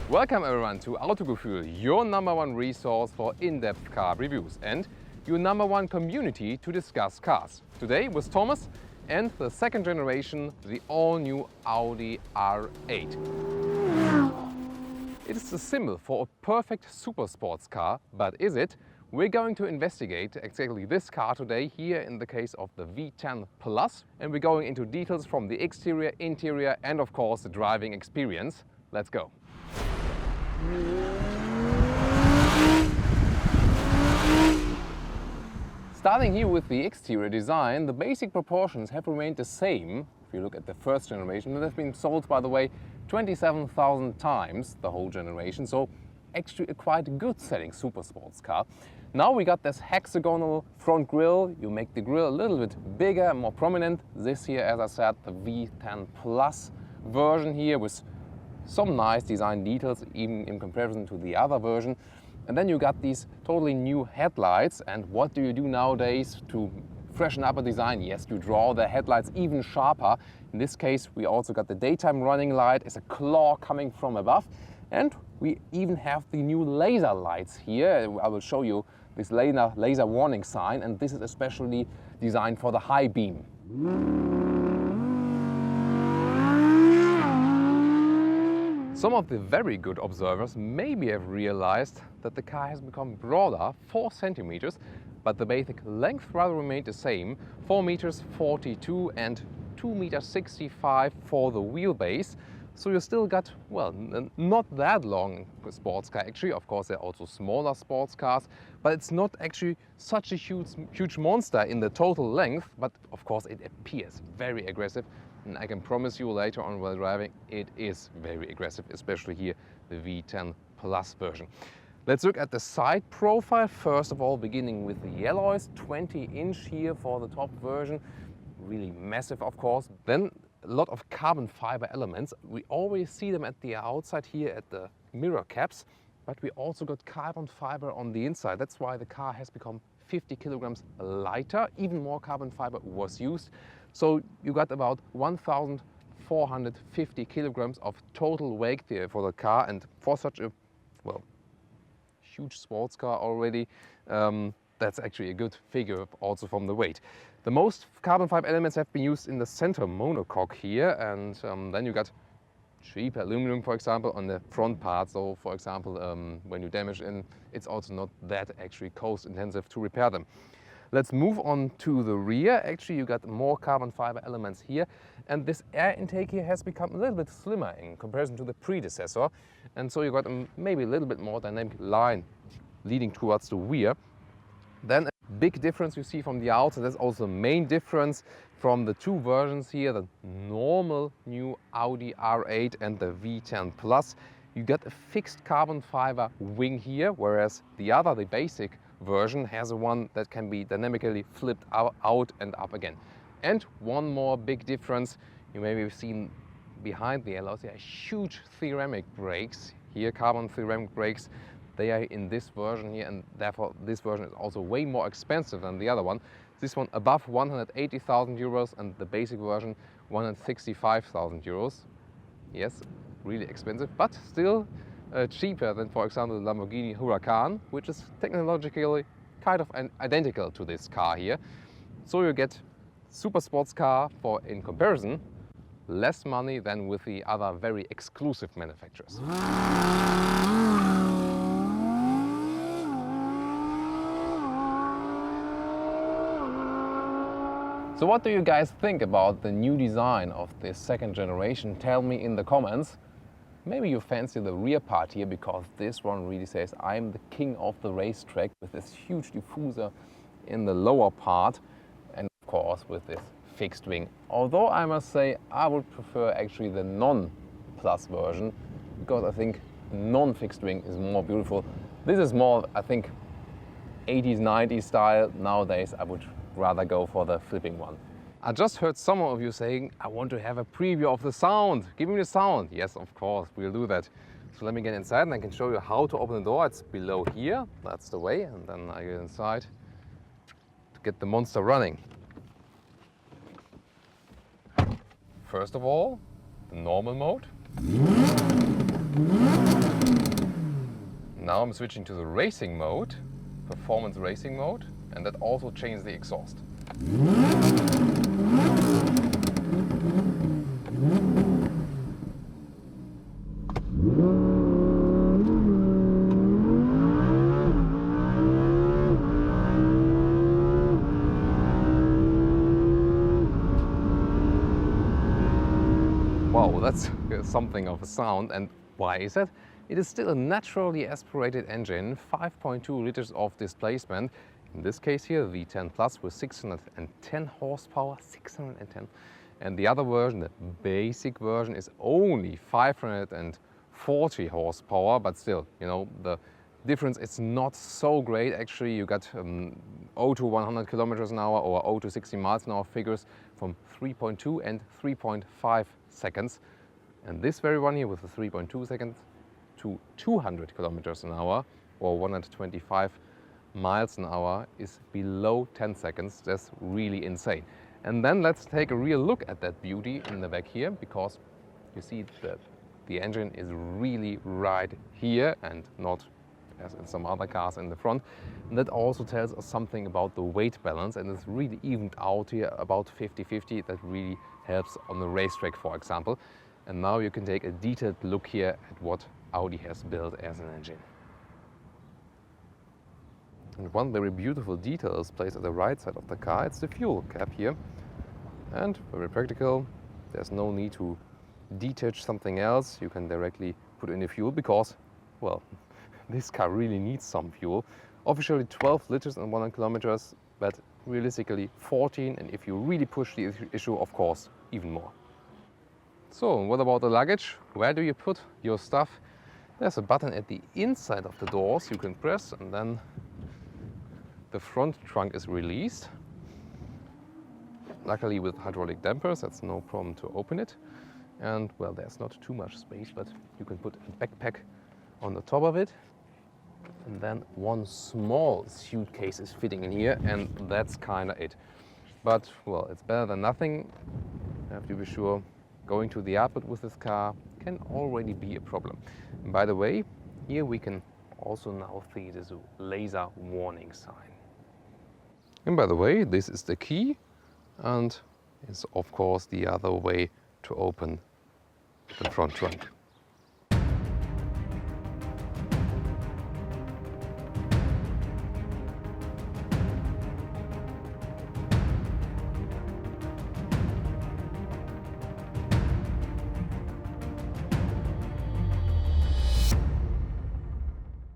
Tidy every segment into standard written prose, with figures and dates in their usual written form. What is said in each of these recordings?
Welcome everyone to Autogefühl, your #1 resource for in-depth car reviews and your #1 community to discuss cars. Today with Thomas and the second generation, the all-new Audi R8. It is a symbol for a perfect super sports car, but is it? We're going to investigate exactly this car today here in the case of the V10 Plus, and we're going into details from the exterior, interior and of course the driving experience. Let's go. Starting here with the exterior design, the basic proportions have remained the same. If you look at the first generation, it has been sold, by the way, 27,000 times, the whole generation, so actually a quite good selling super sports car. Now we got this hexagonal front grille. You make the grille a little bit bigger and more prominent. This here, as I said, the V10 Plus version here with some nice design details, even in comparison to the other version. And then you got these totally new headlights. And what do you do nowadays to freshen up a design? Yes, you draw the headlights even sharper. In this case, we also got the daytime running light as a claw coming from above. And we even have the new laser lights here. I will show you this laser warning sign, and this is especially designed for the high beam. Some of the very good observers maybe have realized that the car has become broader, 4 centimeters, but the basic length rather remained the same, 4 meters 42 and 2 meters 65 for the wheelbase. So you still got, well, not that long sports car actually. Of course, there are also smaller sports cars, but it's not actually such a huge monster in the total length. But of course, it appears very aggressive. And I can promise you later on while driving, it is very aggressive, especially here, the V10 Plus version. Let's look at the side profile. First of all, beginning with the alloys, 20-inch here for the top version. Really massive, of course. Then a lot of carbon fiber elements. We always see them at the outside here at the mirror caps, but we also got carbon fiber on the inside. That's why the car has become 50 kilograms lighter. Even more carbon fiber was used. So you got about 1,450 kilograms of total weight there for the car, and for such a, well, huge sports car already, that's actually a good figure also from the weight. The most carbon fiber elements have been used in the center monocoque here, and then you got cheap aluminum, for example, on the front part. So, for example, when you damage in, it's also not that actually cost intensive to repair them. Let's move on to the rear. Actually, you got more carbon fiber elements here, and this air intake here has become a little bit slimmer in comparison to the predecessor, and so you got maybe a little bit more dynamic line leading towards the rear. Then a big difference you see from the outside. That's also the main difference from the two versions here, the normal new Audi R8 and the V10 Plus. You got a fixed carbon fiber wing here, whereas the other, the basic version, has a one that can be dynamically flipped out and up again. And one more big difference, you maybe have seen behind the alloys, there are huge ceramic brakes. Here, carbon ceramic brakes. They are in this version here, and therefore this version is also way more expensive than the other one. This one above 180,000 euros and the basic version 165,000 euros. Yes, really expensive, but still cheaper than, for example, the Lamborghini Huracan, which is technologically kind of identical to this car here. So you get super sports car for, in comparison, less money than with the other very exclusive manufacturers. So what do you guys think about the new design of this second generation? Tell me in the comments. Maybe you fancy the rear part here, because this one really says I'm the king of the racetrack, with this huge diffuser in the lower part and of course with this fixed wing. Although I must say I would prefer actually the non-Plus version, because I think non-fixed wing is more beautiful. This is more, I think, 80s, 90s style. Nowadays I would rather go for the flipping one. I just heard some of you saying, I want to have a preview of the sound. Give me the sound. Yes, of course, we'll do that. So let me get inside and I can show you how to open the door. It's below here, that's the way. And then I get inside to get the monster running. First of all, the normal mode. Now I'm switching to the racing mode, performance racing mode, and that also changes the exhaust. Wow, that's something of a sound. And why is that? It is still a naturally aspirated engine, 5.2 liters of displacement. In this case here, V10 Plus with 610 horsepower, 610. And the other version, the basic version, is only 540 horsepower, but still, you know, the difference is not so great. Actually, you got 0 to 100 kilometers an hour or 0 to 60 miles an hour figures from 3.2 and 3.5 seconds. And this very one here with the 3.2 seconds to 200 kilometers an hour or 125 miles an hour is below 10 seconds. That's really insane. And then let's take a real look at that beauty in the back here, because you see that the engine is really right here and not as in some other cars in the front. And that also tells us something about the weight balance, and it's really evened out here about 50-50. That really helps on the racetrack, for example. And now you can take a detailed look here at what Audi has built as an engine. And one very beautiful detail is placed at the right side of the car. It's the fuel cap here. And very practical. There's no need to detach something else. You can directly put in the fuel because, well, this car really needs some fuel. Officially 12 liters and 100 kilometers, but realistically 14. And if you really push the issue, of course, even more. So what about the luggage? Where do you put your stuff? There's a button at the inside of the doors you can press, and then the front trunk is released. Luckily with hydraulic dampers, that's no problem to open it. And well, there's not too much space, but you can put a backpack on the top of it. And then one small suitcase is fitting in here, and that's kind of it. But well, it's better than nothing. You have to be sure going to the airport with this car can already be a problem. And by the way, here we can also now see this laser warning sign. And by the way, this is the key, and it's of course the other way to open the front trunk.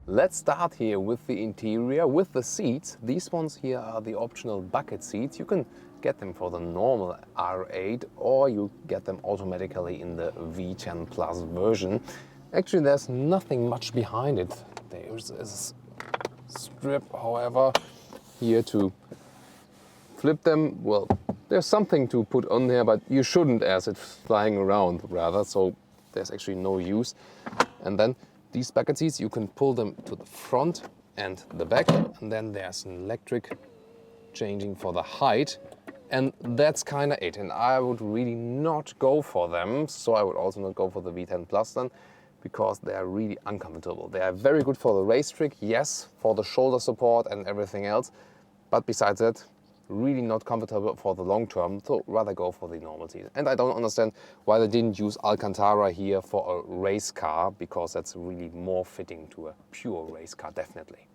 Let's start here with the interior, with the seats. These ones here are the optional bucket seats. You can get them for the normal R8 or you get them automatically in the V10 Plus version. Actually, there's nothing much behind it. There's a strip, however, here to flip them. Well, there's something to put on there, but you shouldn't as it's flying around rather, so there's actually no use. And then these bucket seats, you can pull them to the front and the back, and then there's an electric changing for the height, and that's kind of it. And I would really not go for them, so I would also not go for the V10 Plus then, because they are really uncomfortable. They are very good for the racetrack, yes, for the shoulder support and everything else, but besides that, really not comfortable for the long term, so rather go for the normal seat. And I don't understand why they didn't use Alcantara here for a race car, because that's really more fitting to a pure race car, definitely.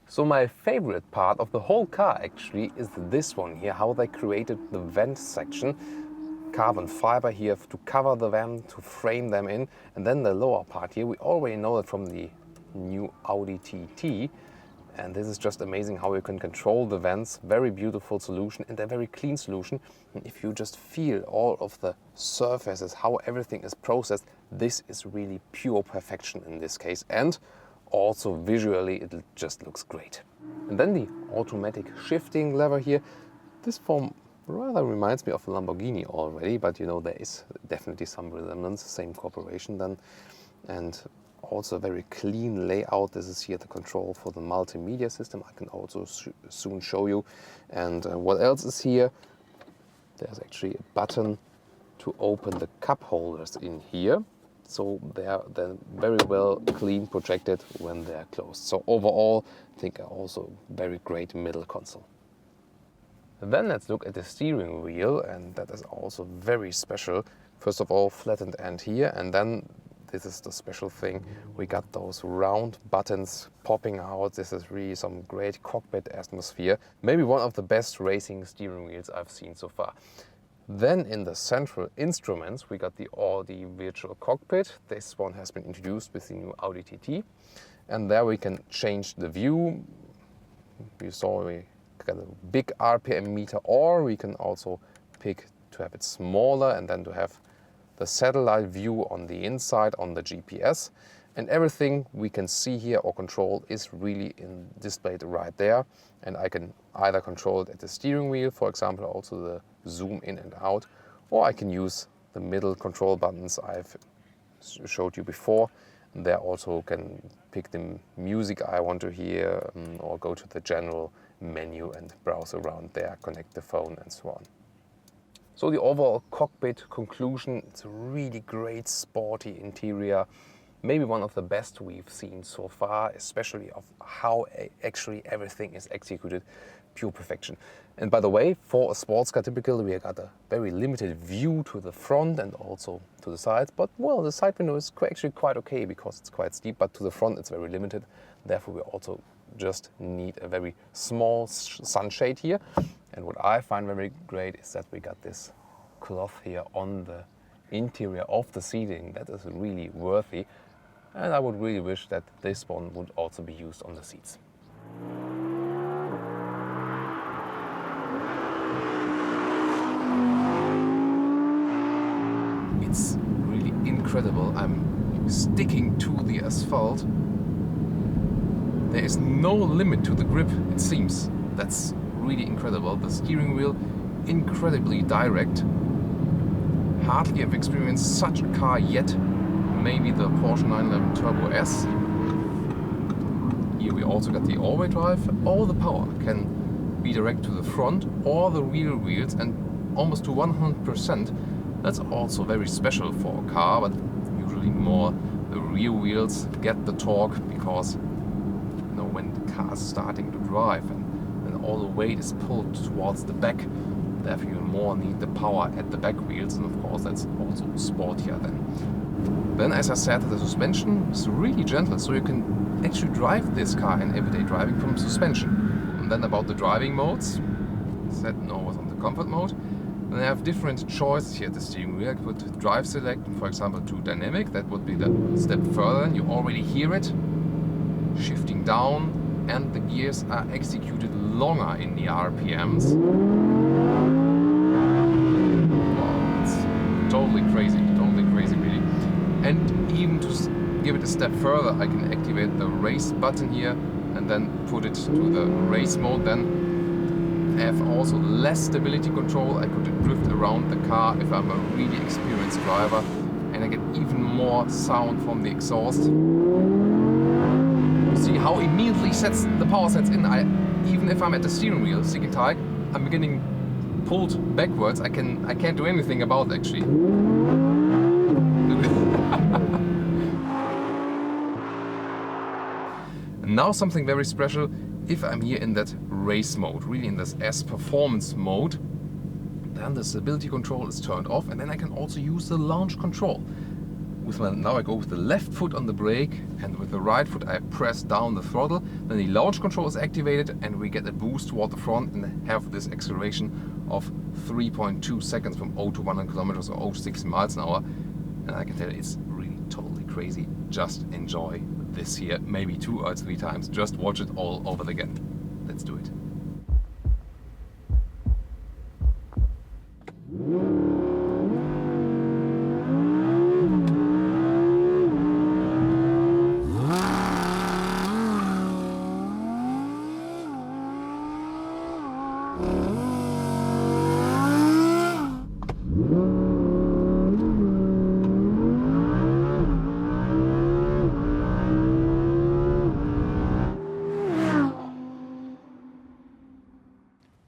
So my favorite part of the whole car actually is this one here, how they created the vent section. Carbon fiber here to cover the vent, to frame them in, and then the lower part here, we already know it from the new Audi TT. And this is just amazing how you can control the vents. Very beautiful solution and a very clean solution. And if you just feel all of the surfaces, how everything is processed, this is really pure perfection in this case. And also visually, it just looks great. And then the automatic shifting lever here. This form rather reminds me of a Lamborghini already, but you know, there is definitely some resemblance, same corporation then. And also a very clean layout. This is here the control for the multimedia system. I can also soon show you. And what else is here? There's actually a button to open the cup holders in here. So they are then very well clean, protected when they are closed. So overall, I think also very great middle console. Then let's look at the steering wheel, and that is also very special. First of all, flattened end here, and then this is the special thing. We got those round buttons popping out. This is really some great cockpit atmosphere. Maybe one of the best racing steering wheels I've seen so far. Then in the central instruments, we got the Audi virtual cockpit. This one has been introduced with the new Audi TT. And there we can change the view. You saw we got a big RPM meter, or we can also pick to have it smaller and then to have the satellite view on the inside on the GPS. And everything we can see here or control is really displayed right there. And I can either control it at the steering wheel, for example, also the zoom in and out, or I can use the middle control buttons I've showed you before. And there also can pick the music I want to hear, or go to the general menu and browse around there, connect the phone and so on. So the overall cockpit conclusion, it's a really great sporty interior. Maybe one of the best we've seen so far, especially of how actually everything is executed, pure perfection. And by the way, for a sports car, typically we got a very limited view to the front and also to the sides. But well, the side window is actually quite okay because it's quite steep, but to the front it's very limited. Therefore, we also just need a very small sunshade here. And what I find very great is that we got this cloth here on the interior of the seating. That is really worthy. And I would really wish that this one would also be used on the seats. It's really incredible. I'm sticking to the asphalt. There is no limit to the grip, it seems. That's really incredible. The steering wheel, incredibly direct. Hardly have experienced such a car yet. Maybe the Porsche 911 Turbo S. Here we also got the all-wheel drive. All the power can be direct to the front or the rear wheels, and almost to 100%. That's also very special for a car, but usually more the rear wheels get the torque because when the car is starting to drive and all the weight is pulled towards the back, therefore you more need the power at the back wheels, and of course that's also sportier then. Then, as I said, the suspension is really gentle, so you can actually drive this car in everyday driving from suspension. And then about the driving modes, said no was on the comfort mode. Then I have different choices here at the steering wheel. I could drive select, for example, to dynamic. That would be the step further. You already hear it. Shifting down, and the gears are executed longer in the RPMs. Wow, it's totally crazy really. And even to give it a step further, I can activate the race button here and then put it to the race mode. Then I have also less stability control. I could drift around the car if I'm a really experienced driver, and I get even more sound from the exhaust. See how immediately the power sets in. Even if I'm at the steering wheel sticking tight, I'm getting pulled backwards. I can't do anything about it actually. Now something very special. If I'm here in that race mode, really in this S performance mode, then the stability control is turned off, and then I can also use the launch control. Now I go with the left foot on the brake, and with the right foot I press down the throttle. Then the launch control is activated, and we get a boost toward the front and have this acceleration of 3.2 seconds from 0 to 100 kilometers or 0 to 60 miles an hour. And I can tell you, it's really totally crazy. Just enjoy this here, maybe 2 or 3 times. Just watch it all over again. Let's do it.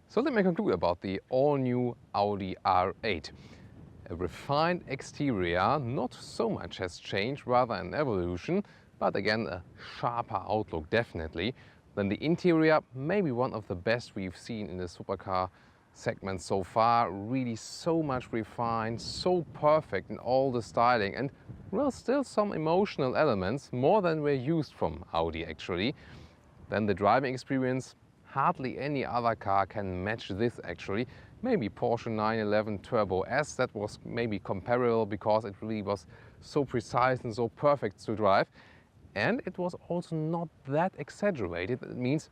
So let me conclude about the all-new Audi R8. A refined exterior, not so much has changed, rather an evolution, but again a sharper outlook definitely. Then the interior, maybe one of the best we've seen in the supercar segment so far, really so much refined, so perfect in all the styling, and well, still some emotional elements, more than we're used from Audi actually. Then the driving experience, hardly any other car can match this actually. Maybe Porsche 911 Turbo S, that was maybe comparable because it really was so precise and so perfect to drive. And it was also not that exaggerated. It means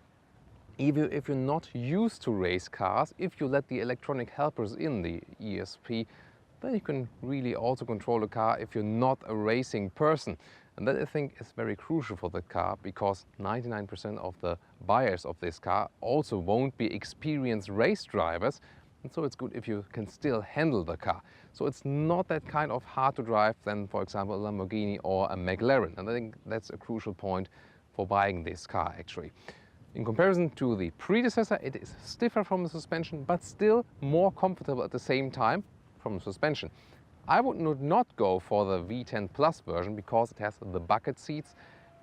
even if you're not used to race cars, if you let the electronic helpers in the ESP, then you can really also control the car if you're not a racing person. And that I think is very crucial for the car, because 99% of the buyers of this car also won't be experienced race drivers. And so it's good if you can still handle the car. So it's not that kind of hard to drive than, for example, a Lamborghini or a McLaren. And I think that's a crucial point for buying this car actually. In comparison to the predecessor, it is stiffer from the suspension, but still more comfortable at the same time from the suspension. I would not go for the V10 Plus version because it has the bucket seats,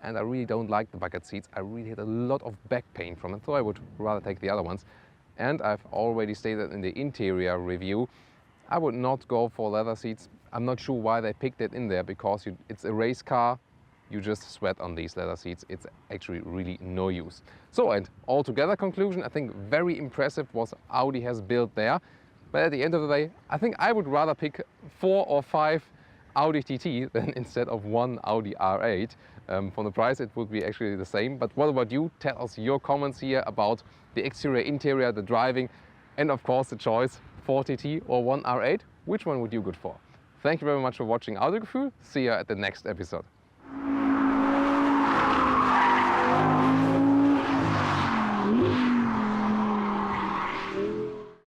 and I really don't like the bucket seats. I really had a lot of back pain from it, so I would rather take the other ones. And I've already stated in the interior review, I would not go for leather seats. I'm not sure why they picked it in there, because it's a race car. You just sweat on these leather seats. It's actually really no use. So, and altogether conclusion, I think very impressive what Audi has built there. But at the end of the day, I think I would rather pick 4 or 5 Audi TT than instead of one Audi R8. For the price, it would be actually the same. But what about you? Tell us your comments here about the exterior, interior, the driving, and of course the choice, 4 TT or 1 R8. Which one would you go for? Thank you very much for watching Autogefühl. See you at the next episode.